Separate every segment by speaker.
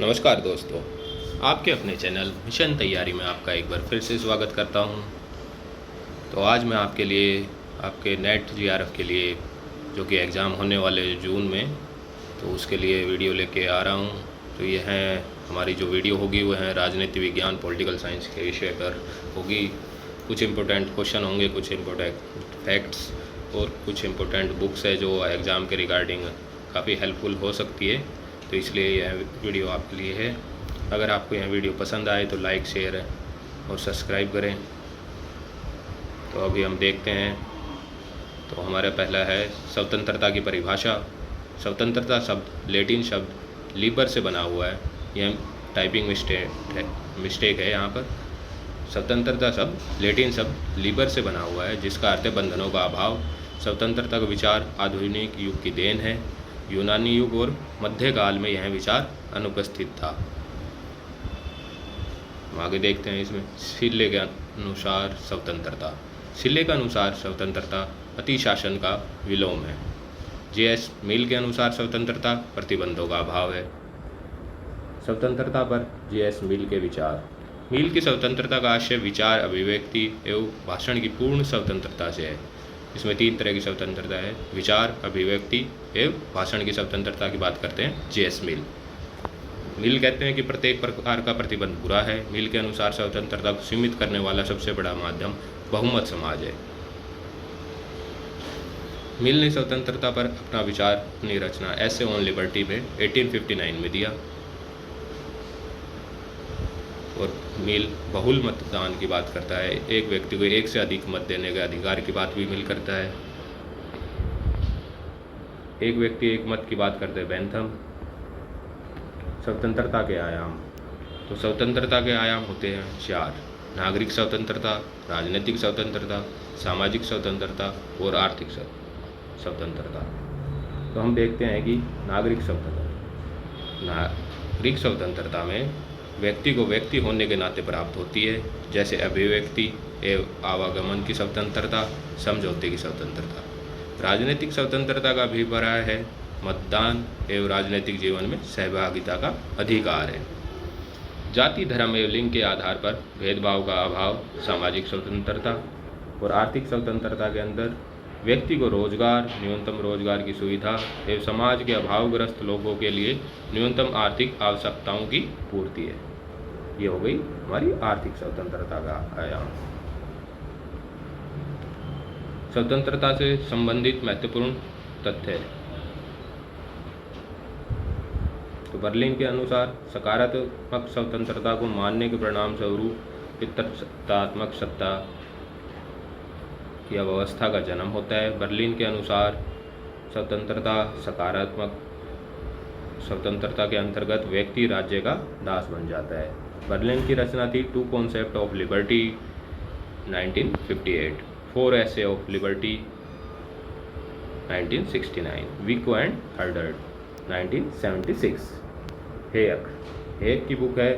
Speaker 1: नमस्कार दोस्तों, आपके अपने चैनल मिशन तैयारी में आपका एक बार फिर से स्वागत करता हूं। तो आज मैं आपके लिए आपके नेट जीआरएफ के लिए जो कि एग्ज़ाम होने वाले जून में, तो उसके लिए वीडियो लेके आ रहा हूं। तो ये हैं हमारी जो वीडियो होगी वो है राजनीति विज्ञान पॉलिटिकल साइंस के विषय पर होगी। कुछ इम्पोर्टेंट क्वेश्चन होंगे, कुछ इम्पोर्टेंट फैक्ट्स और कुछ इम्पोर्टेंट बुक्स है जो एग्ज़ाम के रिगार्डिंग काफ़ी हेल्पफुल हो सकती है। तो इसलिए यह वीडियो आपके लिए है। अगर आपको यह वीडियो पसंद आए तो लाइक, शेयर और सब्सक्राइब करें। तो अभी हम देखते हैं। तो हमारा पहला है स्वतंत्रता की परिभाषा। स्वतंत्रता शब्द लैटिन शब्द लीबर से बना हुआ है। यह टाइपिंग मिस्टेक है यहाँ पर। स्वतंत्रता शब्द लैटिन शब्द लीबर से बना हुआ है, जिसका अर्थ है बंधनों का अभाव। स्वतंत्रता का विचार आधुनिक युग की देन है। यूनानी युग और मध्यकाल में यह विचार अनुपस्थित था। हम आगे देखते हैं इसमें। सिल्ले के अनुसार स्वतंत्रता। सिल्ले के अनुसार स्वतंत्रता अतिशासन का विलोम है। जे.एस. मिल के अनुसार स्वतंत्रता प्रतिबंधों का अभाव है। स्वतंत्रता पर जे.एस. मिल के विचार। मिल की स्वतंत्रता का आशय विचार, अभिव्यक्ति एवं भाषण की पूर्ण स्वतंत्रता से है। इसमें 3 तरह की स्वतंत्रता है: विचार, अभिव्यक्ति एवं भाषण की स्वतंत्रता की बात करते हैं जे.एस. मिल। मिल कहते हैं कि प्रत्येक प्रकार का प्रतिबंध बुरा है। मिल के अनुसार स्वतंत्रता को सीमित करने वाला सबसे बड़ा माध्यम बहुमत समाज है। मिल ने स्वतंत्रता पर अपना विचार, अपनी रचना ऐसे ऑन लिबर्टी में 1859 में दिया। और मिल बहुल मतदान की बात करता है। एक व्यक्ति को एक से अधिक मत देने के अधिकार की बात भी मिल करता है। एक व्यक्ति एक मत की बात करते हैं बेंथम। स्वतंत्रता के आयाम। तो स्वतंत्रता के आयाम होते हैं 4: नागरिक स्वतंत्रता, राजनीतिक स्वतंत्रता, सामाजिक स्वतंत्रता और आर्थिक स्वतंत्रता। तो हम देखते हैं कि नागरिक स्वतंत्रता में व्यक्ति को व्यक्ति होने के नाते प्राप्त होती है, जैसे अभिव्यक्ति एवं आवागमन की स्वतंत्रता, समझौते की स्वतंत्रता। राजनीतिक स्वतंत्रता का अभिप्राय है मतदान एवं राजनीतिक जीवन में सहभागिता का अधिकार है। जाति, धर्म एवं लिंग के आधार पर भेदभाव का अभाव, सामाजिक स्वतंत्रता। और आर्थिक स्वतंत्रता के अंदर व्यक्ति को रोजगार, न्यूनतम रोजगार की सुविधा एवं समाज के अभावग्रस्त लोगों के लिए न्यूनतम आर्थिक आवश्यकताओं की पूर्ति है। ये हो गई हमारी आर्थिक स्वतंत्रता का आयाम। स्वतंत्रता से संबंधित महत्वपूर्ण तथ्य। तो बर्लिन के अनुसार सकारात्मक स्वतंत्रता को मानने के परिणाम स्वरूप पितृसत्तात्मक सत्ता या व्यवस्था का जन्म होता है। बर्लिन के अनुसार स्वतंत्रता सकारात्मक स्वतंत्रता के अंतर्गत व्यक्ति राज्य का दास बन जाता है। बर्लिन की रचना थी two concept of liberty 1958, 4 essay of liberty 1969, Vico and Herder 1976। Hayek की बुक है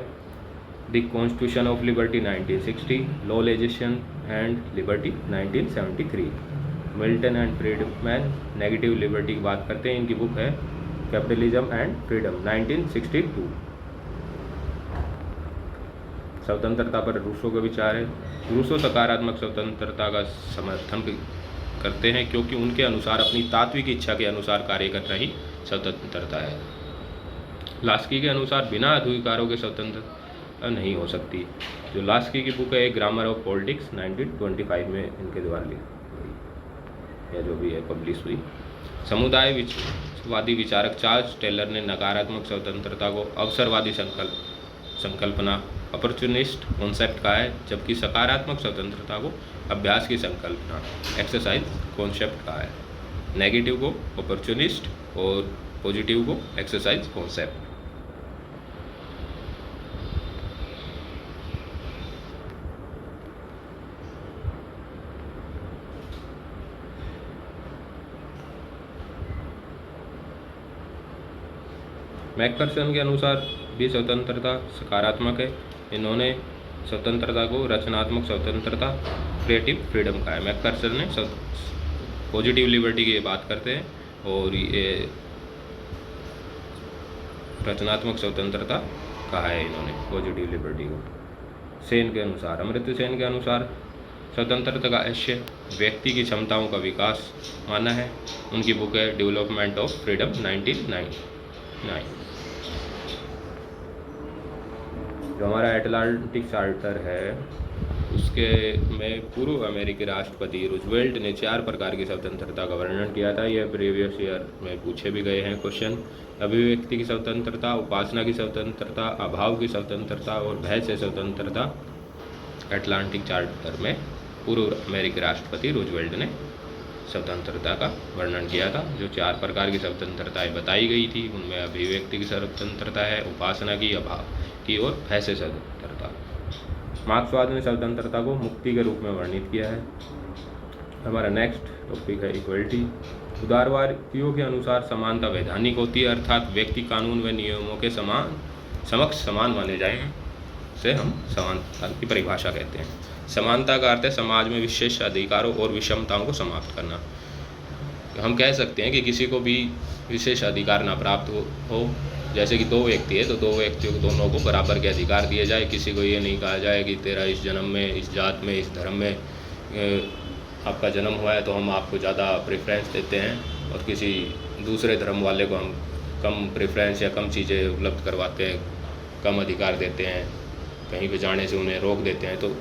Speaker 1: the constitution of liberty 1960, law legislation and liberty 1973। Milton and Friedman negative liberty की बात करते हैं। इनकी बुक है कैपिटलिज्म एंड फ्रीडम 1962। स्वतंत्रता पर रूसो का विचार है। रूसो सकारात्मक स्वतंत्रता का समर्थन करते हैं, क्योंकि उनके अनुसार अपनी तात्विक इच्छा के अनुसार कार्य करना ही स्वतंत्रता है। लास्की के अनुसार बिना अधिकारों के स्वतंत्रता नहीं हो सकती। जो लास्की की बुक है ग्रामर ऑफ पॉलिटिक्स 1925 में इनके द्वारा लिखी या जो भी है पब्लिश हुई। समुदायवादी विचारक चार्ल्स टेलर ने नकारात्मक स्वतंत्रता को अवसरवादी संकल्पना अपॉर्चुनिस्ट कॉन्सेप्ट कहा है, जबकि सकारात्मक स्वतंत्रता को अभ्यास की संकल्पना एक्सरसाइज कॉन्सेप्ट कहा है। नेगेटिव को अपॉर्चुनिस्ट और पॉजिटिव को एक्सरसाइज कॉन्सेप्ट। मैकफर्सन के अनुसार भी स्वतंत्रता सकारात्मक है। इन्होंने स्वतंत्रता को रचनात्मक स्वतंत्रता क्रिएटिव फ्रीडम कहा है। मैकफर्सन ने पॉजिटिव लिबर्टी की बात करते हैं और ये रचनात्मक स्वतंत्रता कहा है इन्होंने, पॉजिटिव लिबर्टी को। सेन के अनुसार, अमर्त्य सेन के अनुसार स्वतंत्रता का आशय व्यक्ति की क्षमताओं का विकास माना है। उनकी बुक है डेवलपमेंट ऑफ फ्रीडम 1999। जो हमारा एटलांटिक चार्टर है उसके में पूर्व अमेरिकी राष्ट्रपति रूजवेल्ट ने 4 प्रकार की स्वतंत्रता का वर्णन किया था। यह प्रीवियस ईयर में पूछे भी गए हैं क्वेश्चन। अभिव्यक्ति की स्वतंत्रता, उपासना की स्वतंत्रता, अभाव की स्वतंत्रता और भय से स्वतंत्रता एटलांटिक चार्टर में पूर्व अमेरिकी राष्ट्रपति रूजवेल्ट ने स्वतंत्रता का वर्णन किया था। जो 4 प्रकार की स्वतंत्रताएं बताई गई थी उनमें अभिव्यक्ति की स्वतंत्रता है, उपासना की, अभाव की और भय से स्वतंत्रता। मार्क्सवाद ने स्वतंत्रता को मुक्ति के रूप में वर्णित किया है। हमारा नेक्स्ट टॉपिक है इक्वलिटी। उदारवादियों के अनुसार समानता वैधानिक होती है, अर्थात व्यक्ति कानून व नियमों के समक्ष समान माने जाएं से हम समानता की परिभाषा कहते हैं। समानता का अर्थ है समाज में विशेष अधिकारों और विषमताओं को समाप्त करना। हम कह सकते हैं कि किसी को भी विशेष अधिकार ना प्राप्त हो। जैसे कि 2 व्यक्ति है तो 2 व्यक्तियों को दोनों को बराबर के अधिकार दिए जाए। किसी को ये नहीं कहा जाए कि तेरा इस जन्म में, इस जात में, इस धर्म में आपका जन्म हुआ है तो हम आपको ज़्यादा प्रेफरेंस देते हैं और किसी दूसरे धर्म वाले को हम कम प्रेफरेंस या कम चीज़ें उपलब्ध करवाते हैं, कम अधिकार देते हैं, कहीं पे जाने से उन्हें रोक देते हैं। तो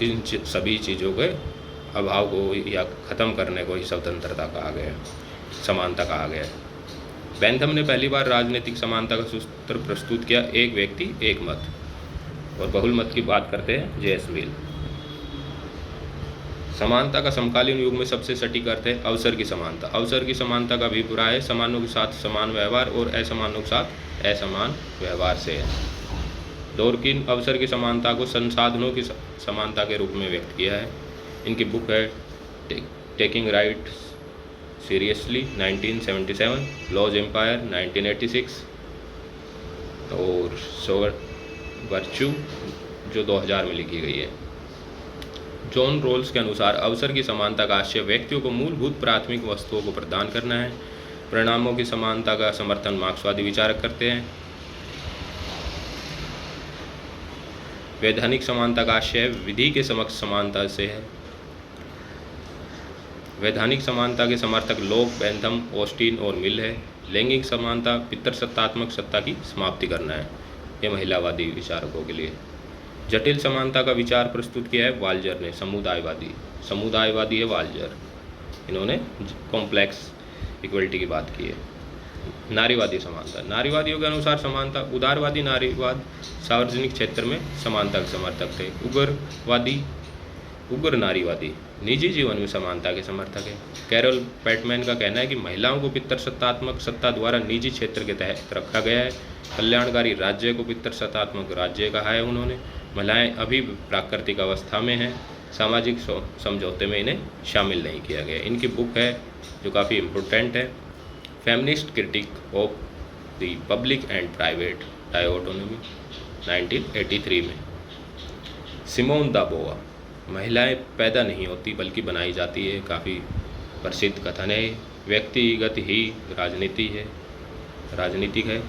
Speaker 1: इन सभी चीज़ों के अभाव को या ख़त्म करने को ही स्वतंत्रता कहा गया है, समानता कहा गया है। बेंथम ने पहली बार राजनीतिक समानता का सूत्र प्रस्तुत किया, एक व्यक्ति एक मत, और बहुल मत की बात करते हैं जे.एस. मिल। समानता का समकालीन युग में सबसे सटीक अर्थ है अवसर की समानता। अवसर की समानता का अभिप्राय है समानों के साथ समान व्यवहार और असमानों के साथ असमान व्यवहार से है। डोरकिन अवसर की समानता को संसाधनों की समानता के रूप में व्यक्त किया है। इनकी बुक है taking right seriously 1977, law's empire 1986 और सोवर वर्च्यू जो 2000 में लिखी गई है। जॉन रोल्स के अनुसार अवसर की समानता का आशय व्यक्तियों को मूलभूत प्राथमिक वस्तुओं को प्रदान करना है। परिणामों की समानता का समर्थन मार्क्सवादी विचारक करते हैं। वैधानिक समानता का आशय विधि के समक्ष समानता से है। वैधानिक समानता के समर्थक लोक, बेंथम, ऑस्टिन और मिल है। लैंगिक समानता पितृसत्तात्मक सत्ता की समाप्ति करना है, यह महिलावादी विचारकों के लिए। जटिल समानता का विचार प्रस्तुत किया है वाल्जर ने, समुदायवादी है वाल्जर। इन्होंने कॉम्प्लेक्स इक्वलिटी की बात की है। नारीवादी समानता, नारीवादियों के अनुसार समानता, उदारवादी नारीवाद सार्वजनिक क्षेत्र में समानता के समर्थक थे। उग्र नारीवादी निजी जीवन में समानता के समर्थक है। कैरोल पैटमैन का कहना है कि महिलाओं को पितृसत्तात्मक सत्ता द्वारा निजी क्षेत्र के तहत रखा गया है। कल्याणकारी राज्य को पितृसत्तात्मक राज्य कहा है उन्होंने। महिलाएं अभी प्राकृतिक अवस्था में हैं, सामाजिक समझौते में इन्हें शामिल नहीं किया गया। इनकी बुक है जो काफ़ी इम्पोर्टेंट है, feminist critique of the public and private dichotomy 1983 में। सिमोन द बोआ, महिलाएं पैदा नहीं होती बल्कि बनाई जाती है, काफ़ी प्रसिद्ध कथन है। व्यक्तिगत ही राजनीतिक है।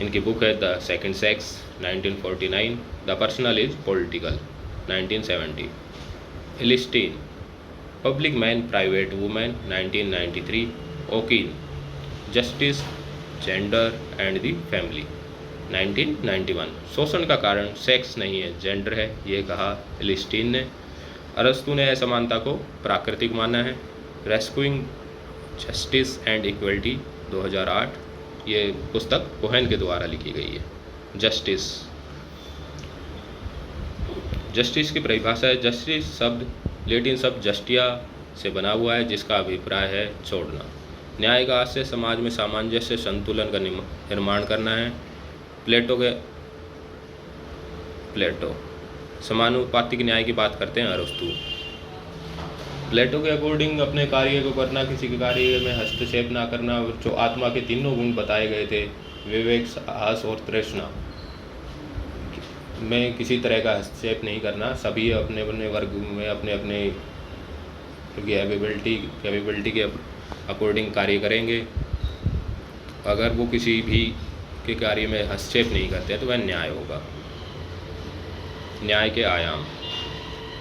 Speaker 1: इनकी बुक है the second sex 1949, the personal is political 1970। Elshtain, public man private women 1993। Okin, justice gender and the family 1991। शोषण का कारण सेक्स नहीं है, जेंडर है, ये कहा एलिस्टीन ने। अरस्तु ने असमानता को प्राकृतिक माना है। रेस्क्यूइंग जस्टिस एंड इक्वलिटी 2008, ये पुस्तक कोहेन के द्वारा लिखी गई है। जस्टिस की परिभाषा है, जस्टिस शब्द लैटिन शब्द जस्टिया से बना हुआ है जिसका अभिप्राय है छोड़ना। न्याय का आशय समाज में सामंजस्य संतुलन का निर्माण करना है। प्लेटो समानुपातिक न्याय की बात करते हैं अरस्तु। प्लेटो के अकॉर्डिंग अपने कार्य को करना, किसी के कार्य में हस्तक्षेप ना करना, जो आत्मा के तीनों गुण बताए गए थे, विवेक, साहस और तृष्णा में किसी तरह का हस्तक्षेप नहीं करना। सभी अपने अपने वर्ग में अपने अपने कैपेबिलिटी के अकॉर्डिंग कार्य करेंगे। अगर वो किसी भी के कार्य में हस्तक्षेप नहीं करते हैं तो वह न्याय होगा। न्याय के आयाम।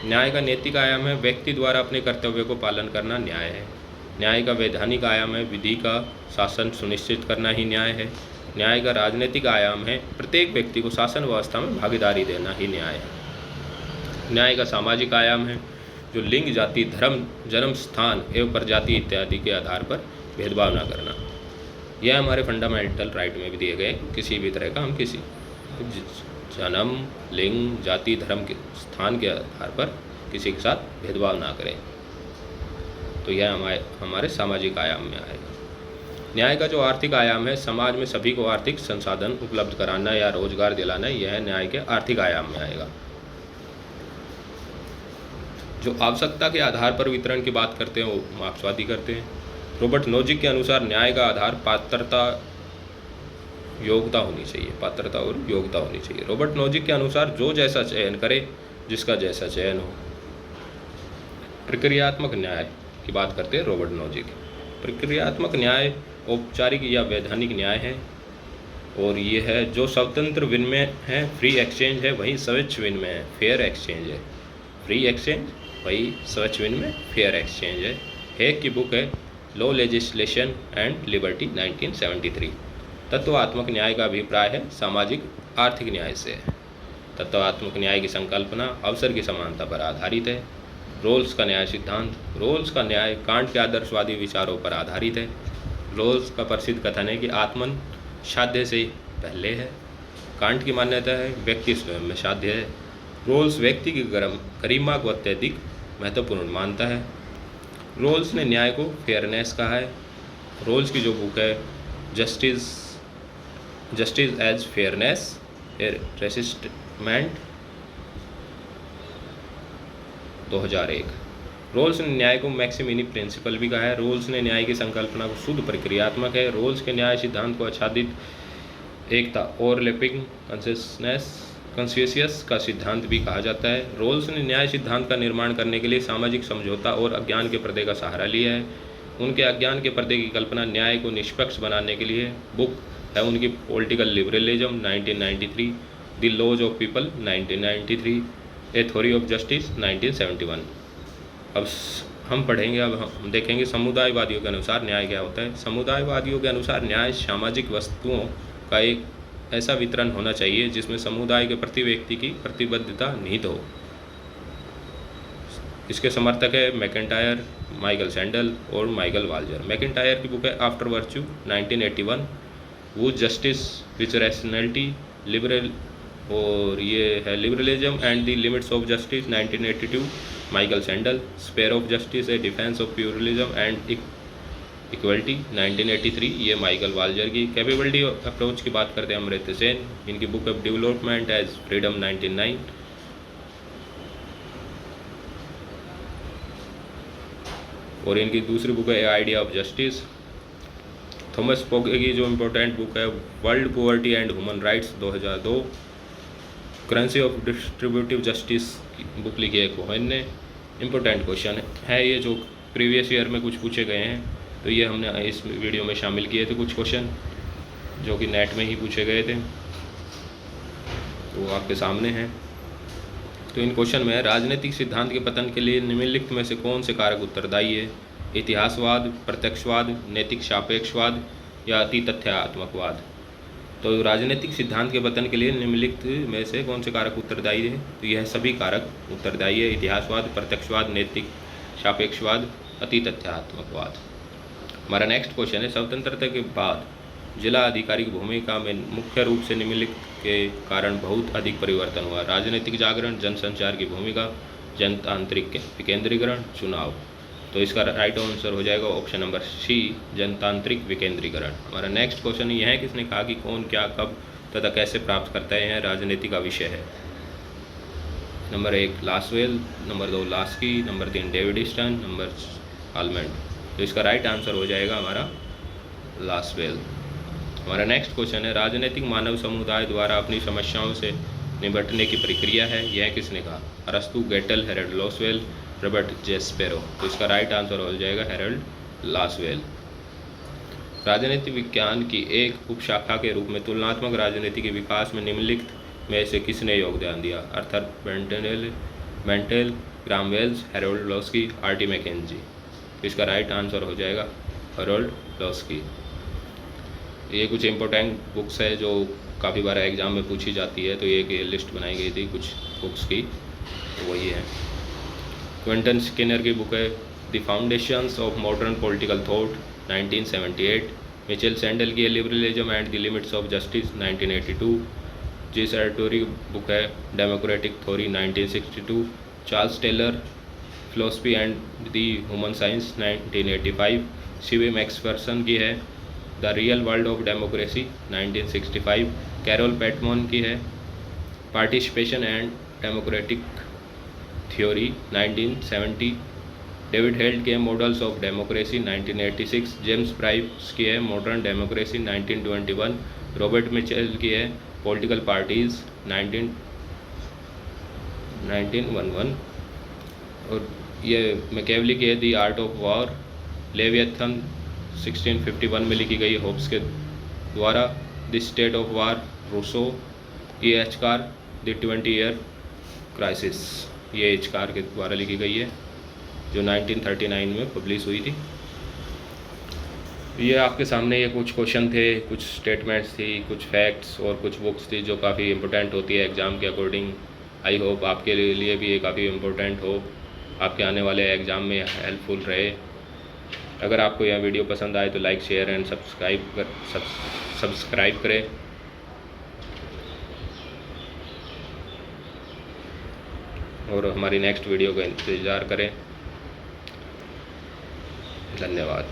Speaker 1: न्याय का नैतिक आयाम है व्यक्ति द्वारा अपने कर्तव्य को पालन करना न्याय है। न्याय का वैधानिक आयाम है विधि का शासन सुनिश्चित करना ही न्याय है। न्याय का राजनीतिक आयाम है प्रत्येक व्यक्ति को शासन व्यवस्था में भागीदारी देना ही न्याय है। न्याय का सामाजिक आयाम है जो लिंग, जाति, धर्म, जन्म स्थान एवं प्रजाति इत्यादि के आधार पर भेदभाव न करना। यह हमारे फंडामेंटल राइट में भी दिए गए, किसी भी तरह का हम किसी जन्म, लिंग, जाति, धर्म के स्थान के आधार पर किसी के साथ भेदभाव ना करें। तो यह हमारे सामाजिक आयाम में आएगा। न्याय का जो आर्थिक आयाम है समाज में सभी को आर्थिक संसाधन उपलब्ध कराना या रोजगार दिलाना, यह न्याय के आर्थिक आयाम में आएगा। जो आवश्यकता के आधार पर वितरण की बात करते हैं वो मार्क्सवादी करते हैं। रॉबर्ट नोजिक के अनुसार न्याय का आधार पात्रता, योग्यता होनी चाहिए। पात्रता और योग्यता होनी चाहिए। रॉबर्ट नोजिक के अनुसार जो जैसा चयन करे, जिसका जैसा चयन हो। प्रक्रियात्मक न्याय की बात करते हैं रॉबर्ट नोजिक। प्रक्रियात्मक न्याय औपचारिक या वैधानिक न्याय है और ये है जो स्वतंत्र विनिमय है, फ्री एक्सचेंज है, वही स्वच्छ विनिमय है, फेयर एक्सचेंज है। फ्री एक्सचेंज वही स्वच्छ विनिमय, फेयर एक्सचेंज है। हेग की बुक है लॉ, लेजिस्लेशन एंड लिबर्टी 1973। तत्वात्मक न्याय का अभिप्राय है सामाजिक आर्थिक न्याय से। तत्वात्मक न्याय की संकल्पना अवसर की समानता पर आधारित है। रोल्स का न्याय सिद्धांत। रोल्स का न्याय कांट के आदर्शवादी विचारों पर आधारित है। रोल्स का प्रसिद्ध कथन है कि आत्मन साध्य से पहले है। कांट की मान्यता है व्यक्ति स्वयं में साध्य है। रोल्स व्यक्ति की गरिमा को अत्यधिक महत्वपूर्ण मानता है। रोल्स ने न्याय को फेयरनेस कहा है। रोल्स की जो बुक है जस्टिस एज फेयरनेस ए रेसिस्टमेंट 2001। रोल्स ने न्याय को मैक्सिमिनी प्रिंसिपल भी कहा है। रोल्स ने न्याय की संकल्पना को शुद्ध प्रक्रियात्मक है। रोल्स के न्याय सिद्धांत को आच्छादित एकता ओवरलैपिंग कंसेसियस का सिद्धांत भी कहा जाता है। रोल्स ने न्याय सिद्धांत का निर्माण करने के लिए सामाजिक समझौता और अज्ञान के पर्दे का सहारा लिया है। उनके अज्ञान के पर्दे की कल्पना न्याय को निष्पक्ष बनाने के लिए बुक है उनकी political liberalism 1993, the laws of people 1993, a theory of justice 1971। अब हम पढ़ेंगे, अब हम देखेंगे समुदायवादियों के अनुसार न्याय क्या होता है। समुदायवादियों के अनुसार न्याय सामाजिक वस्तुओं का एक ऐसा वितरण होना चाहिए जिसमें समुदाय के प्रति व्यक्ति की प्रतिबद्धता निहित हो। इसके समर्थक है मैकेंटायर, माइकल सैंडल और माइकल वाल्जर। मैकेंटायर की बुक है आफ्टर वर्च्यू 1981, वो जस्टिस विच रैशनैलिटी लिबरल, और ये है liberalism and the limits of justice 1982, Michael sandal. Sphere of justice A defence of pluralism and equality 1983, ये माइकल वाल्जर की। कैपेबिलिटी अप्रोच की बात करते हैं अमृत सेन, इनकी book of development as freedom 1999। और इनकी दूसरी बुक है idea of justice. Thomas Pogge की जो इम्पोर्टेंट बुक है world poverty and human rights 2002। Currency of distributive justice की बुक लिखी है कोहेन ने। इम्पोर्टेंट क्वेश्चन है ये जो प्रीवियस ईयर में कुछ पूछे गए हैं, तो ये हमने इस वीडियो में शामिल किए थे कुछ क्वेश्चन जो कि नेट में ही पूछे गए थे, तो वो आपके सामने हैं। तो इन क्वेश्चन में राजनीतिक सिद्धांत के पतन के लिए निम्नलिखित में से कौन से कारक उत्तरदायी है। इतिहासवाद, प्रत्यक्षवाद, नैतिक सापेक्षवाद या अति तथ्यात्मकवाद। तो राजनीतिक सिद्धांत के पतन के लिए निम्नलिखित में से कौन से कारक उत्तरदायी है, तो यह सभी कारक उत्तरदायी है। इतिहासवाद, प्रत्यक्षवाद, नैतिक सापेक्षवाद, अति तथ्यात्मकवाद। हमारा नेक्स्ट क्वेश्चन है स्वतंत्रता के बाद जिला अधिकारी की भूमिका में मुख्य रूप से निम्नलिखित के कारण बहुत अधिक परिवर्तन हुआ। राजनीतिक जागरण, जनसंचार की भूमिका, जनतांत्रिक विकेंद्रीकरण, चुनाव। तो इसका राइट आंसर हो जाएगा ऑप्शन नंबर सी, जनतांत्रिक विकेंद्रीकरण। हमारा नेक्स्ट क्वेश्चन यह है किसने कहा कि कौन क्या कब तथा कैसे प्राप्त करता है, यह राजनीति का विषय है। Number 1 Lasswell, number 2 Laski, number 3 David stern, number almond. तो इसका राइट आंसर हो जाएगा हमारा लासवेल। हमारा नेक्स्ट क्वेश्चन है राजनीतिक मानव समुदाय द्वारा अपनी समस्याओं से निपटने की प्रक्रिया है, यह किसने कहा। अरस्तु, Gettell, Harold Lasswell, Robert J Spiro. तो इसका राइट आंसर हो जाएगा हेरल्ड लासवेल। राजनीति विज्ञान की एक उपशाखा के रूप में तुलनात्मक राजनीति के विकास में निम्नलिखित में से किसने योगदान दिया? Arthur Mantel, Graham Wallas, Harold Laski, R T. McKenzie. इसका राइट आंसर हो जाएगा हैरोल्ड लॉस्की। ये कुछ इम्पोर्टेंट बुक्स है जो काफ़ी बार एग्ज़ाम में पूछी जाती है, तो ये लिस्ट बनाई गई थी कुछ बुक्स की, तो वही है। क्विंटन स्किनर की बुक है the foundations of modern political thought 1978। Michael Sandel की है liberalism and the limits of justice 1982। G Sartori book है democratic theory 1962। Charles Taylor philosophy and the human science 1985। C B Macpherson की है the real world of democracy 1965। Carole Pateman की है participation and democratic theory 1970। David Held की है models of democracy 1986। James price की है modern democracy 1921। Robert Mitchell की है पॉलिटिकल पार्टीज 1911। और ये मैकियावेली की है the art of war. Leviathan 1651 में लिखी गई होब्स के द्वारा। The state of war Rousseau. ये एचकार द 20 ईयर क्राइसिस, ये एचकार के द्वारा लिखी गई है जो 1939 में पब्लिश हुई थी। ये आपके सामने ये कुछ क्वेश्चन थे, कुछ स्टेटमेंट्स थी, कुछ फैक्ट्स और कुछ बुक्स थी जो काफ़ी इंपॉर्टेंट होती है एग्ज़ाम के अकॉर्डिंग। आई होप आपके लिए भी ये काफ़ी इम्पोर्टेंट हो, आपके आने वाले एग्ज़ाम में हेल्पफुल रहे। अगर आपको यह वीडियो पसंद आए तो लाइक, शेयर एंड सब्सक्राइब करें। और हमारी नेक्स्ट वीडियो का इंतज़ार करें। धन्यवाद।